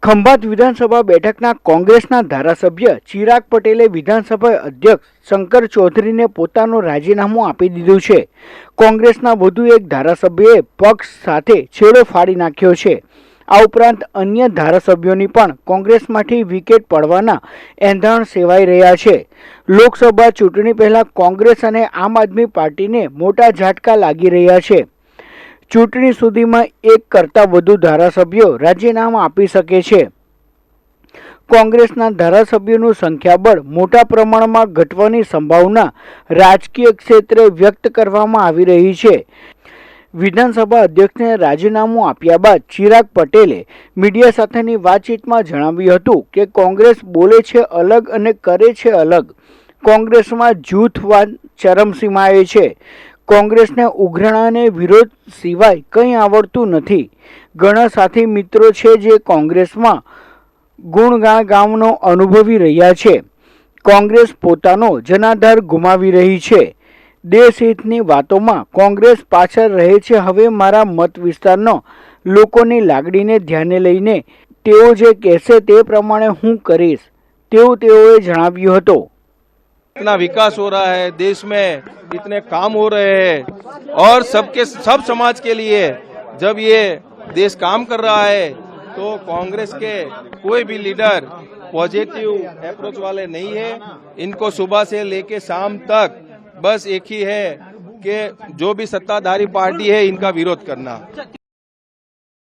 ખંભાત વિધાનસભા બેઠકના કોંગ્રેસના ધારાસભ્ય ચિરાગ પટેલે વિધાનસભા અધ્યક્ષ શંકર ચૌધરીને પોતાનું રાજીનામું આપી દીધું છે। કોંગ્રેસના વધુ એક ધારાસભ્યએ પક્ષ સાથે છેડો ફાડી નાખ્યો છે। આ ઉપરાંત અન્ય ધારાસભ્યોની પણ કોંગ્રેસમાંથી વિકેટ પડવાના એંધાણ સેવાઈ રહ્યા છે। લોકસભા ચૂંટણી પહેલા કોંગ્રેસ અને આમ આદમી પાર્ટીને મોટા ઝાટકા લાગી રહ્યા છે। ચૂંટણી સુધીમાં એક કરતાં વધુ ધારાસભ્યો રાજીનામા આપી શકે છે। કોંગ્રેસના ધારાસભ્યોનું સંખ્યાબળ મોટા પ્રમાણમાં ઘટવાની સંભાવના રાજકીય ક્ષેત્રે વ્યક્ત કરવામાં આવી રહી છે। વિધાનસભા અધ્યક્ષને રાજીનામું આપ્યા બાદ ચિરાગ પટેલે મીડિયા સાથેની વાતચીતમાં જણાવ્યું હતું કે કોંગ્રેસ બોલે છે અલગ અને કરે છે અલગ। કોંગ્રેસમાં જૂથવાદ ચરમસીમાએ છે। કોંગ્રેસને ઉઘરાણા અને વિરોધ સિવાય કંઈ આવડતું નથી। ઘણા સાથી મિત્રો છે જે કોંગ્રેસમાં ગુણગાનનો અનુભવી રહ્યા છે। કોંગ્રેસ પોતાનો જનાધાર ગુમાવી રહી છે। દેશહિતની વાતોમાં કોંગ્રેસ પાછળ રહે છે। હવે મારા મત વિસ્તારના લોકોની લાગણીને ધ્યાને લઈને તેઓ જે કહેશે તે પ્રમાણે હું કરીશ તેવું તેઓએ જણાવ્યું હતું। इतना विकास हो रहा है, देश में इतने काम हो रहे हैं और सब समाज के लिए जब ये देश काम कर रहा है तो कांग्रेस के कोई भी लीडर पॉजिटिव अप्रोच वाले नहीं है। इनको सुबह से लेके शाम तक बस एक ही है कि जो भी सत्ताधारी पार्टी है इनका विरोध करना।